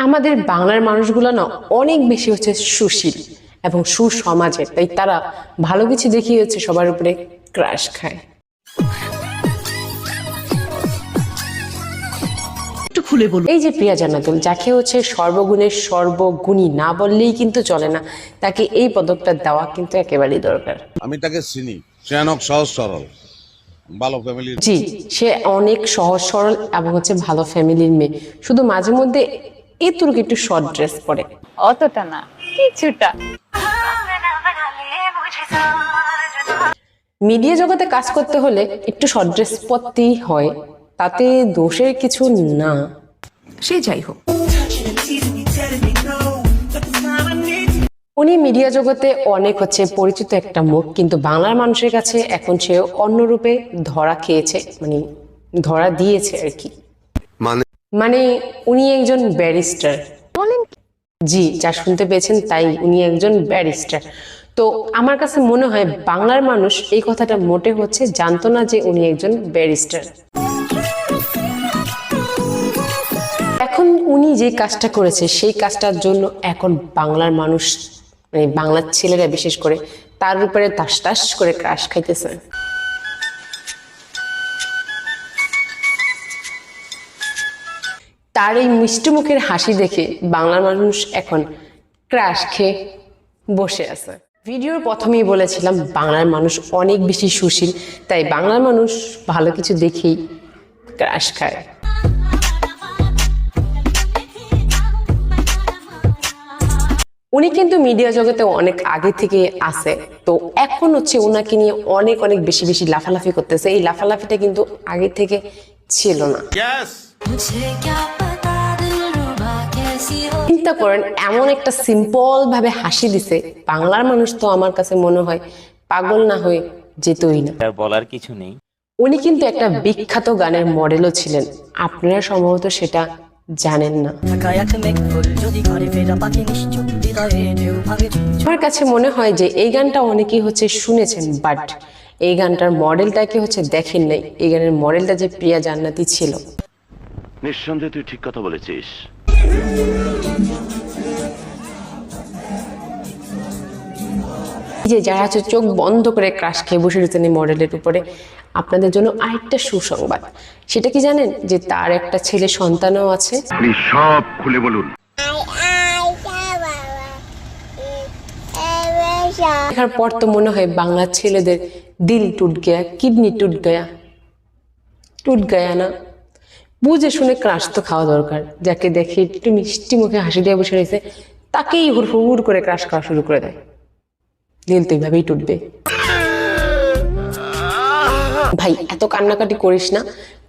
আমাদের বাংলার মানুষগুলো না অনেক বেশি হচ্ছে সুশীল এবং সুসমাজের, তাই তারা ভালো কিছু দেখিয়ে হচ্ছে সবার উপরে ক্রাশ খায়। এই যে প্রিয়া জান্নাতুল, যাকে হচ্ছে সর্বগুণের সর্বগুণী না বললেই কিন্তু চলে না, তাকে এই পদকটা দেওয়া কিন্তু একেবারেই দরকার। আমি তাকে চিনি, সে অনেক সহজ সরল ভালো ফ্যামিলির। জি, সে অনেক সহজ সরল এবং হচ্ছে ভালো ফ্যামিলির মেয়ে, শুধু মাঝে মধ্যে এতটুকু একটু শর্ট ড্রেস পরে, অতটা না কিছুটা। মিডিয়া জগতে কাজ করতে হলে একটু শর্ট ড্রেস পরতেই হয়, তাতে দোষের কিছু না। সে যাই হোক, উনি মিডিয়া জগতে অনেক হচ্ছে পরিচিত একটা মুখ, কিন্তু বাংলার মানুষের কাছে এখন সে অন্য রূপে ধরা খেয়েছে, মানে ধরা দিয়েছে আর কি। মানে উনি একজন ব্যারিস্টার। জি, যা শুনতে পেয়েছেন তাই, উনি একজন ব্যারিস্টার। তো আমার কাছে মনে হয় বাংলার মানুষ এই কথাটা মোটে হচ্ছে জানতো না যে উনি একজন ব্যারিস্টার। এখন উনি যে কাজটা করেছে সেই কাজটার জন্য এখন বাংলার মানুষ, মানে বাংলার ছেলেরা বিশেষ করে তার উপরে তাস তাস করে ক্রাশ খাইতেছে। তার এই মিষ্টি মুখের হাসি দেখে বাংলার মানুষ এখন ক্রাশ খেয়ে বসে আছে। ভিডিওর প্রথমেই বলেছিলাম বাংলার মানুষ অনেক বেশি সুশীল, তাই বাংলার মানুষ ভালো কিছু দেখেই ক্রাশ খায়। উনি কিন্তু মিডিয়া জগতে অনেক আগে থেকে আছে, তো এখন হচ্ছে ওনাকে নিয়ে অনেক অনেক বেশি বেশি লাফালাফি করতেছে। এই লাফালাফিটা কিন্তু আগে থেকে ছিল না। চিন্তা করেন, এমন একটা সিম্পল ভাবে হাসি দিছে, বাংলার মানুষ তো আমার কাছে মনে হয় পাগল না হয়ে যেতই না। বলার কিছু নেই। উনি কিন্তু একটা বিখ্যাত গানের মডেলও ছিলেন, আপনারা সম্ভবত সেটা জানেন না। আমার কাছে মনে হয় যে এই গানটা অনেকেই হচ্ছে শুনেছেন, বাট এই গানটার মডেলটাকে হচ্ছে দেখেন নাই। এই গানের মডেলটা যে প্রিয়া জান্নাতি ছিল। নিঃসন্দেহে তুই ঠিক কথা বলেছিস। যে যারা হচ্ছে চোখ বন্ধ করে ক্রাশ খেয়ে বসে রয়েছেন এই মডেলের উপরে, আপনাদের জন্য আরেকটা সুসংবাদ। সেটা কি জানেন যে তার একটা ছেলে সন্তানও আছে। সব খুলে বলুন। দেখার পর তো মনে হয় বাংলার ছেলেদের দিল টুট গয়া, কিডনি টুট গয়া, টুট গয়া না, বুঝে শুনে ক্রাশ তো খাওয়া দরকার। যাকে দেখে একটু মিষ্টি মুখে হাসি দিয়ে বসে রয়েছে তাকেই হুড় করে ক্রাশ খাওয়া শুরু করে দেয়। দিল তো এইভাবেই টুটবে। ভাই এত কান্নাকাটি করিস না,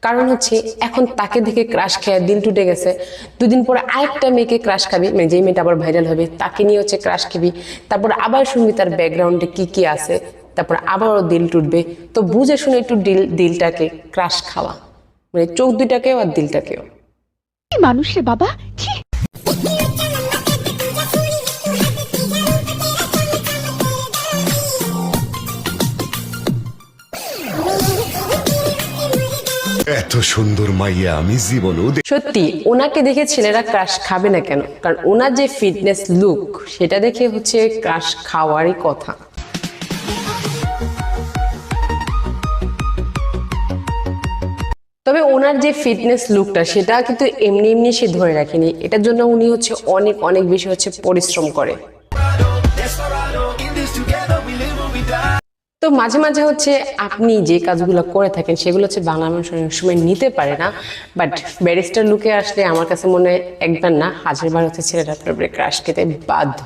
কারণ হচ্ছে এখন তাকে দেখে ক্রাশ খেয়ে দিল টুটে গেছে, দুদিন পরে আরেকটা মেয়েকে ক্রাশ খাবি, মানে যেই মেয়েটা আবার ভাইরাল হবে তাকে নিয়ে হচ্ছে ক্রাশ খাবি, তারপর আবার শুনবি তার ব্যাকগ্রাউন্ডে কি কি আছে, তারপর আবারও দিল টুটবে। তো বুঝে শুনে একটু দিলটাকে ক্রাশ খাওয়া, মানে চোখ দুইটাকেও আর দিলটাকেও। মানুষ রে বাবা। এত সুন্দর মাইয়া আমি জীবনেও সত্যি ওনাকে দেখে ছেলেরা ক্রাশ খাবে না কেন? কারণ ওনার যে ফিটনেস লুক সেটা দেখে হচ্ছে ক্রাশ খাওয়ারই কথা। তবে ওনার যে ফিটনেস লুকটা সেটা কিন্তু এমনি এমনি সে ধরে রাখেনি, এটার জন্য উনি হচ্ছে অনেক অনেক বেশি হচ্ছে পরিশ্রম করে। তো মাঝে মাঝে হচ্ছে আপনি যে কাজগুলো করে থাকেন সেগুলো হচ্ছে বাংলা মানুষ অনেক সময় নিতে পারে না, বাট ব্যারিস্টার লুকে আসলে আমার কাছে মনে হয় একবার না 1000বার হচ্ছে ছেলেটা ক্রাশ খেতে বাধ্য।